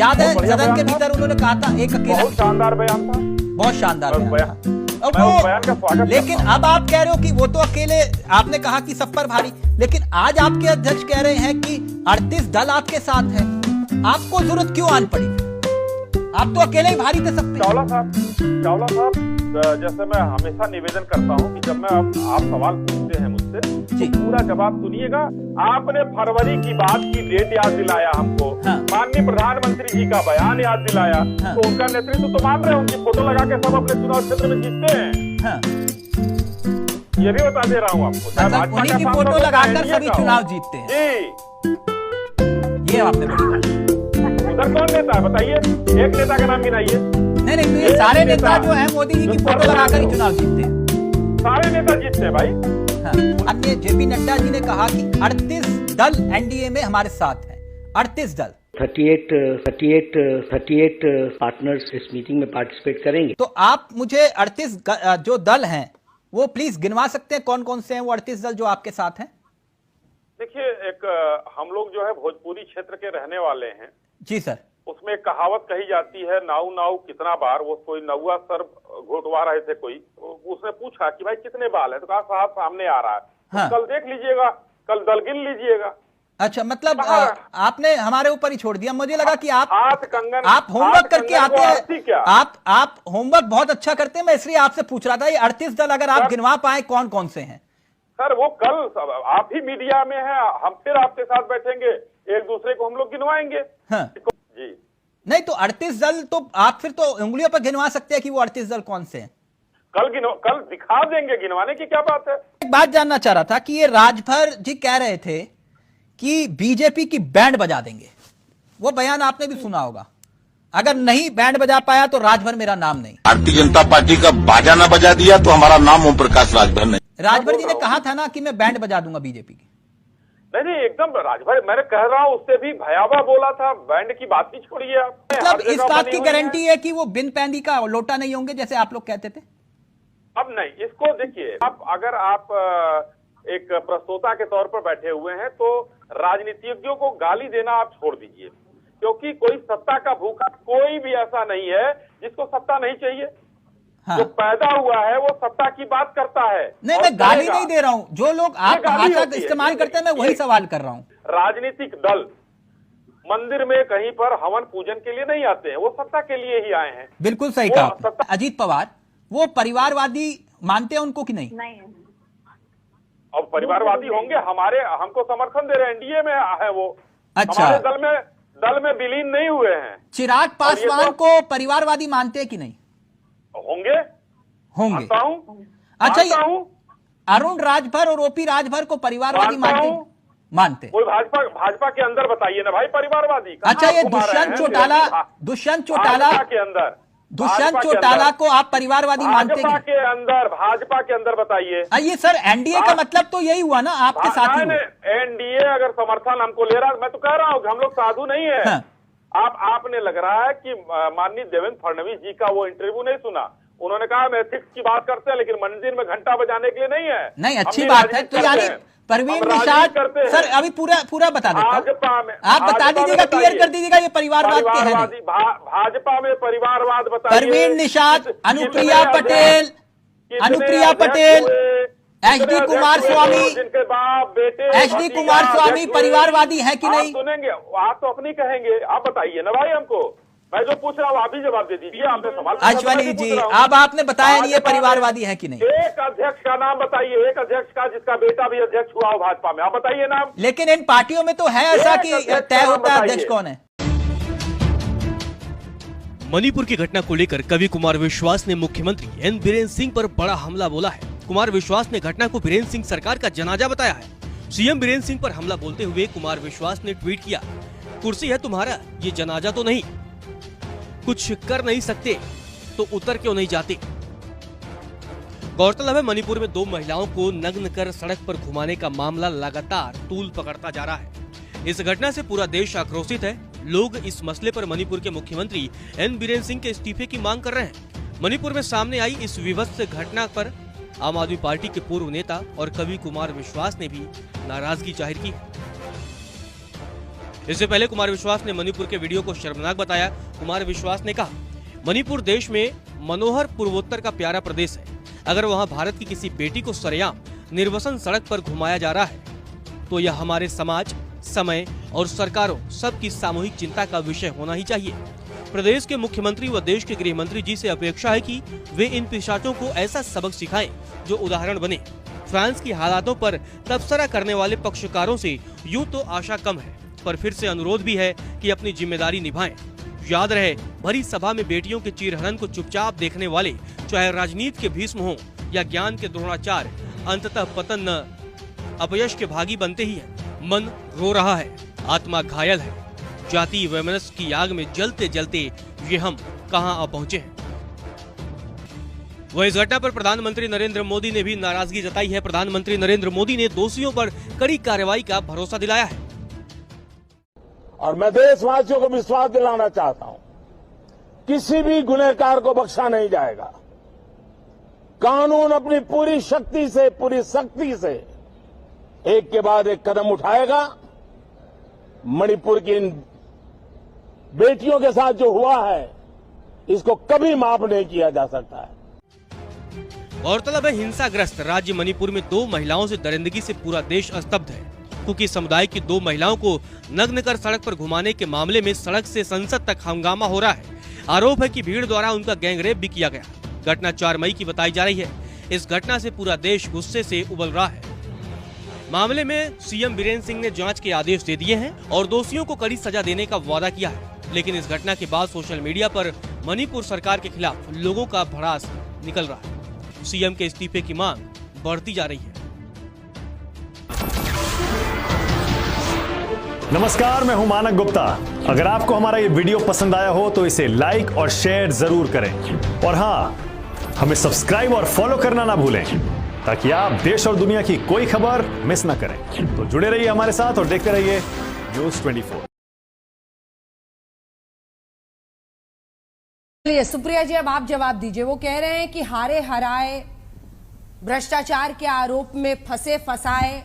याद है सदन के भीतर उन्होंने कहा था एक अकेला, बहुत शानदार बयान था, बहुत शानदार बयान था। मैं उस बयान का स्वागत लेकिन अब आप कह रहे हो कि वो तो अकेले, आपने कहा कि सब पर भारी, लेकिन आज आपके अध्यक्ष कह रहे हैं कि 38 दल आपके साथ है, आपको जरूरत क्यों आन पड़ी? आप तो अकेले ही भारी थे सब पे। चावला साहब, जैसे मैं हमेशा निवेदन करता हूं कि जब मैं आप सवाल पूछते हैं मुझसे तो पूरा जवाब सुनिएगा। आपने फरवरी की बात की डेट याद दिलाया हमको, माननीय प्रधानमंत्री जी का बयान याद दिलाया, तो उनका नेतृत्व तो मान रहे हैं, उनकी फोटो लगा के सब अपने चुनाव क्षेत्र में जीतते हैं। ये भी बता दे रहा हूँ आपको, उन्हीं की फोटो लगाकर सभी चुनाव जीतते हैं। ये आपने बड़ी उधर कौन नेता है बताइए, एक नेता का नाम गिनाइए। नहीं, तो ये सारे नेता जो हैं मोदी जी की फोटो लगाकर ही चुनाव जीतते हैं। सारे नेता जीतते हैं भाई। अन्य जेपी नड्डा जी ने कहा कि 38 दल एनडीए में हमारे साथ हैं, 38 दल, 38 पार्टनर्स इस मीटिंग में पार्टिसिपेट करेंगे। तो आप मुझे 38 जो दल हैं वो प्लीज गिनवा सकते हैं कौन कौन से हैं वो 38 दल जो आपके साथ हैं? देखिए, एक हम लोग जो है भोजपुरी क्षेत्र के रहने वाले हैं जी सर। उसमें एक कहावत कही जाती है, नाऊ नाऊ कितना बार। वो कोई नौवा सर घोटवा रहे थे कोई, उसने पूछा कि भाई कितने बाल है, तो कहा साहब सामने आ रहा है। हाँ। कल देख लीजिएगा, कल दल गिन लीजिएगा। अच्छा, मतलब आपने हमारे ऊपर ही छोड़ दिया। मुझे लगा कि आप होमवर्क करके आते हैं, आप होमवर्क बहुत अच्छा करते हैं, मैं इसलिए आपसे पूछ रहा था ये 38 दल अगर आप गिनवा पाए कौन कौन से हैं। सर वो कल आप ही मीडिया में हैं, हम फिर आपके साथ बैठेंगे, एक दूसरे को हम लोग गिनवाएंगे। हाँ। जी नहीं तो 38 दल तो आप फिर तो उंगलियों पर गिनवा सकते हैं कि वो 38 दल कौन से हैं। कल दिखा देंगे, गिनवाने की क्या बात है। एक बात जानना चाह रहा था कि ये राजभर जी कह रहे थे कि बीजेपी की बैंड बजा देंगे, वो बयान आपने भी सुना होगा। अगर नहीं बैंड बजा पाया तो राजभर मेरा नाम नहीं। भारतीय जनता पार्टी का बाजा ना बजा दिया तो हमारा नाम ओम प्रकाश राजभर नहीं। राजभर जी ने कहा था ना कि मैं बैंड बजा दूंगा बीजेपी की। नहीं, एकदम राजभर, मैंने कह रहा हूं उससे भी भयावह बोला था, बैंड की बात ही छोड़िए आप। मतलब इस बात की गारंटी है कि वो बिन पैंदी का लोटा नहीं होंगे जैसे आप लोग कहते थे? अब नहीं, इसको देखिए, अगर आप एक प्रस्तोता के तौर पर बैठे हुए हैं तो राजनीतिज्ञों को गाली देना आप छोड़ दीजिए, क्योंकि कोई सत्ता का भूखा कोई भी ऐसा नहीं है जिसको सत्ता नहीं चाहिए। हाँ। जो पैदा हुआ है वो सत्ता की बात करता है। नहीं, मैं गाली नहीं दे रहा हूं, जो लोग आप भाषा इस्तेमाल करते हैं मैं वही सवाल कर रहा हूं। राजनीतिक दल मंदिर में कहीं पर हवन पूजन के लिए नहीं आते हैं, वो सत्ता के लिए ही आए हैं। बिल्कुल सही कहा। अजीत पवार वो परिवारवादी मानते हैं उनको कि नहीं? नहीं। अब परिवारवादी होंगे, हमको समर्थन दे रहे हैं, एनडीए में है वो। अच्छा, हमारे दल में विलीन नहीं हुए हैं। चिराग पासवान को परिवारवादी मानते हैं कि नहीं? होंगे। अच्छा, ये अरुण राजभर और ओपी राजभर को परिवारवादी मानते? कोई भाजपा के अंदर बताइए ना भाई परिवारवादी। अच्छा, ये दुष्यंत चौटाला को आप परिवारवादी मानते हैं? भाजपा के अंदर बताइए। ये सर एनडीए का मतलब तो यही हुआ ना, आपके साथ ही। एनडीए अगर समर्थन हमको ले रहा है, मैं तो कह रहा हूँ कि हम लोग साधु नहीं है। हाँ। आपने लग रहा है कि माननीय देवेंद्र फडणवीस जी का वो इंटरव्यू नहीं सुना। उन्होंने कहा हम एथिक्स की बात करते हैं लेकिन मंदिर में घंटा बजाने के लिए नहीं है। नहीं, अच्छी बात है। तो यानी परवीन निषाद सर अभी पूरा बता देता हूं, आप बता दीजिएगा, क्लियर कर दीजिएगा ये परिवारवाद क्या है। भाजपा में परिवारवाद बताइए। परवीन निषाद, अनुप्रिया पटेल, एचडी कुमार स्वामी परिवारवादी है कि नहीं? सुनेंगे, आप तो अपनी कहेंगे, आप बताइए ना भाई हमको। मैं जो पूछ रहा हूँ आप ही जवाब दे दीजिए। आपने सवाल अश्वनी जी, अब आपने बताया नहीं ये परिवारवादी है कि नहीं। एक अध्यक्ष का नाम बताइए, एक अध्यक्ष का जिसका बेटा भी अध्यक्ष हुआ हो भाजपा में, आप बताइए नाम। लेकिन इन पार्टियों में तो है ऐसा कि तय होता है अध्यक्ष कौन है। मणिपुर की घटना को लेकर कवि कुमार विश्वास ने मुख्यमंत्री एन बीरेन्द्र सिंह पर बड़ा हमला बोला है। कुमार विश्वास ने घटना को बीरेन्द्र सिंह सरकार का जनाजा बताया है। सीएम बीरेन्द्र सिंह पर हमला बोलते हुए कुमार विश्वास ने ट्वीट किया, कुर्सी है तुम्हारा, ये जनाजा तो नहीं, कुछ कर नहीं सकते तो उतर क्यों नहीं जाते। गौरतलब है मणिपुर में 2 महिलाओं को नग्न कर सड़क पर घुमाने का मामला लगातार तूल पकड़ता जा रहा है। इस घटना से पूरा देश आक्रोशित है। लोग इस मसले पर मणिपुर के मुख्यमंत्री एन बीरेन्द्र सिंह के इस्तीफे की मांग कर रहे हैं। मणिपुर में सामने आई इस विभत्स घटना पर आम आदमी पार्टी के पूर्व नेता और कवि कुमार विश्वास ने भी नाराजगी जाहिर की। इससे पहले कुमार विश्वास ने मणिपुर के वीडियो को शर्मनाक बताया। कुमार विश्वास ने कहा, मणिपुर देश में मनोहर पूर्वोत्तर का प्यारा प्रदेश है। अगर वहां भारत की किसी बेटी को सरेआम निर्वसन सड़क पर घुमाया जा रहा है तो यह हमारे समाज, समय और सरकारों सबकी सामूहिक चिंता का विषय होना ही चाहिए। प्रदेश के मुख्यमंत्री व देश के गृह मंत्री जी से अपेक्षा है कि वे इन पिशाचों को ऐसा सबक सिखाएं जो उदाहरण बने। फ्रांस की हालातों पर तबसरा करने वाले पक्षकारों से यूं तो आशा कम है, पर फिर से अनुरोध भी है कि अपनी जिम्मेदारी निभाएं। याद रहे, भरी सभा में बेटियों के चीरहरण को चुपचाप देखने वाले, चाहे राजनीति के भीष्म हों या ज्ञान के द्रोणाचार्य, अंततः पतन न अपयश के भागी बनते ही हैं। मन रो रहा है, आत्मा घायल है। जाति वैमनस्य की आग में जलते जलते ये हम कहां आ पहुंचे हैं। वह इस घटना पर प्रधानमंत्री नरेंद्र मोदी ने भी नाराजगी जताई है। प्रधानमंत्री नरेंद्र मोदी ने दोषियों पर कड़ी कार्रवाई का भरोसा दिलाया है। और मैं देशवासियों को विश्वास दिलाना चाहता हूं, किसी भी गुनहगार को बख्शा नहीं जाएगा। कानून अपनी पूरी शक्ति से, पूरी सख्ती से एक के बाद एक कदम उठाएगा। मणिपुर की इन बेटियों के साथ जो हुआ है, इसको कभी माफ नहीं किया जा सकता है। गौरतलब है, हिंसाग्रस्त राज्य मणिपुर में 2 महिलाओं से दरिंदगी से पूरा देश स्तब्ध है। कुकी समुदाय की 2 महिलाओं को नग्न कर सड़क पर घुमाने के मामले में सड़क से संसद तक हंगामा हो रहा है। आरोप है कि भीड़ द्वारा उनका गैंगरेप भी किया गया। घटना 4 मई की बताई जा रही है। इस घटना से पूरा देश गुस्से से उबल रहा है। मामले में सीएम बीरेन्द्र सिंह ने जांच के आदेश दे दिए हैं और दोषियों को कड़ी सजा देने का वादा किया है। लेकिन इस घटना के बाद सोशल मीडिया पर मणिपुर सरकार के खिलाफ लोगों का भड़ास निकल रहा है। सीएम के इस्तीफे की मांग बढ़ती जा रही है। नमस्कार, मैं हूं मानक गुप्ता। अगर आपको हमारा ये वीडियो पसंद आया हो तो इसे लाइक और शेयर जरूर करें। और हाँ, हमें सब्सक्राइब और फॉलो करना ना भूलें ताकि आप देश और दुनिया की कोई खबर मिस ना करें। तो जुड़े रहिए हमारे साथ और देखते रहिए न्यूज़ 24। सुप्रिया जी, अब आप जवाब दीजिए। वो कह रहे हैं कि हारे हराए, भ्रष्टाचार के आरोप में फंसे फसाए,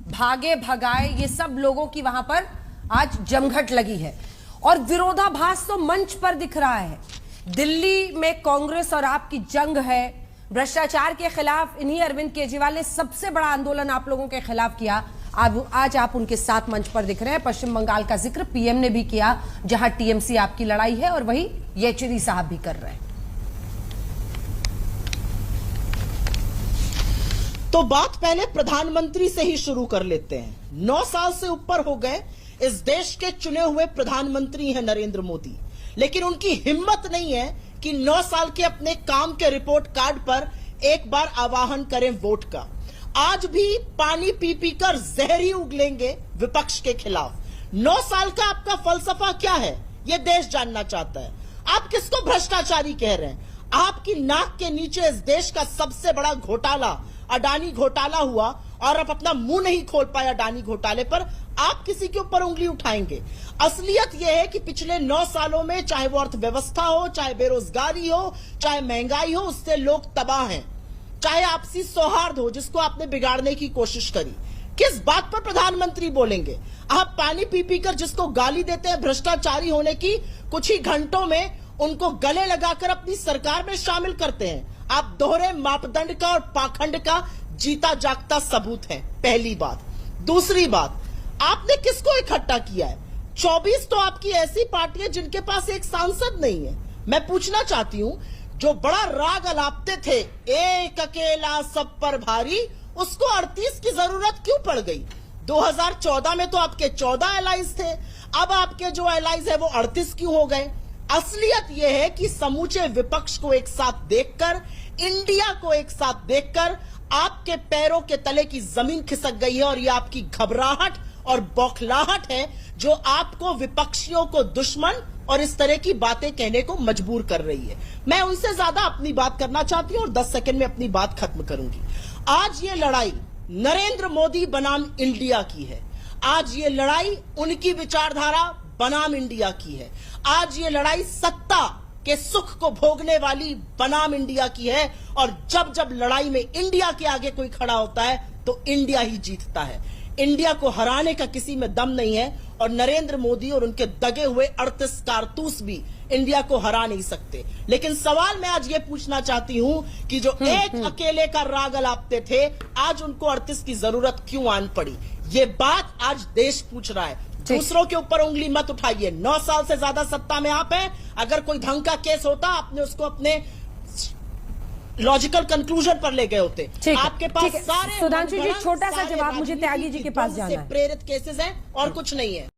भागे भगाए, ये सब लोगों की वहां पर आज जमघट लगी है और विरोधाभास तो मंच पर दिख रहा है। दिल्ली में कांग्रेस और आपकी जंग है भ्रष्टाचार के खिलाफ। इन्हीं अरविंद केजरीवाल ने सबसे बड़ा आंदोलन आप लोगों के खिलाफ किया। आज आप उनके साथ मंच पर दिख रहे हैं। पश्चिम बंगाल का जिक्र पीएम ने भी किया, जहां टीएमसी आपकी लड़ाई है, और वही येचुरी साहब भी कर रहे हैं। तो बात पहले प्रधानमंत्री से ही शुरू कर लेते हैं। 9 साल से ऊपर हो गए इस देश के चुने हुए प्रधानमंत्री हैं नरेंद्र मोदी, लेकिन उनकी हिम्मत नहीं है कि 9 साल के अपने काम के रिपोर्ट कार्ड पर एक बार आह्वान करें वोट का। आज भी पानी पी पी कर जहर ही उगलेंगे विपक्ष के खिलाफ। 9 साल का आपका फलसफा क्या है, ये देश जानना चाहता है। आप किसको भ्रष्टाचारी कह रहे हैं? आपकी नाक के नीचे इस देश का सबसे बड़ा घोटाला अडानी घोटाला हुआ और आप अपना मुंह नहीं खोल पाए अडानी घोटाले पर, आप किसी के ऊपर उंगली उठाएंगे। असलियत यह है कि पिछले 9 सालों में चाहे वो अर्थव्यवस्था हो, चाहे बेरोजगारी हो, चाहे महंगाई हो, उससे लोग तबाह हैं। चाहे आपसी सौहार्द हो जिसको आपने बिगाड़ने की कोशिश करी। किस बात पर प्रधानमंत्री बोलेंगे? आप पानी पी पी कर जिसको गाली देते हैं भ्रष्टाचारी होने की, कुछ ही घंटों में उनको गले लगाकर अपनी सरकार में शामिल करते हैं। आप दोहरे मापदंड का और पाखंड का जीता जागता सबूत है, पहली बात। दूसरी बात, आपने किसको इकट्ठा किया है? 24 तो आपकी ऐसी पार्टियां जिनके पास एक सांसद नहीं है। मैं पूछना चाहती हूं, जो बड़ा राग अलापते थे एक अकेला सब पर भारी, उसको 38 की जरूरत क्यों पड़ गई? 2014 में तो आपके 14 एलाइज थे, अब आपके जो एलाइज है वो 38 क्यों हो गए? असलियत यह है कि समूचे विपक्ष को एक साथ देखकर, इंडिया को एक साथ देखकर आपके पैरों के तले की जमीन खिसक गई है और यह आपकी घबराहट और बौखलाहट है जो आपको विपक्षियों को दुश्मन और इस तरह की बातें कहने को मजबूर कर रही है। मैं उनसे ज्यादा अपनी बात करना चाहती हूं और 10 सेकंड में अपनी बात खत्म करूंगी। आज ये लड़ाई नरेंद्र मोदी बनाम इंडिया की है। आज ये लड़ाई उनकी विचारधारा बनाम इंडिया की है। आज ये लड़ाई सत्ता के सुख को भोगने वाली बनाम इंडिया की है और जब जब लड़ाई में इंडिया के आगे कोई खड़ा होता है तो इंडिया ही जीतता है। इंडिया को हराने का किसी में दम नहीं है और नरेंद्र मोदी और उनके दगे हुए 38 कारतूस भी इंडिया को हरा नहीं सकते। लेकिन सवाल मैं आज ये पूछना चाहती हूं कि जो एक अकेले का राग अलापते थे, आज उनको 38 की जरूरत क्यों आन पड़ी? ये बात आज देश पूछ रहा है। दूसरों के ऊपर उंगली मत उठाइए। 9 साल से ज्यादा सत्ता में आप हैं। अगर कोई ढंग का केस होता, आपने उसको अपने लॉजिकल कंक्लूजन पर ले गए होते। आपके पास सारे सुधांशु जी, छोटा सा जवाब मुझे त्यागी जी के पास जाना है। प्रेरित केसेस हैं और कुछ नहीं है।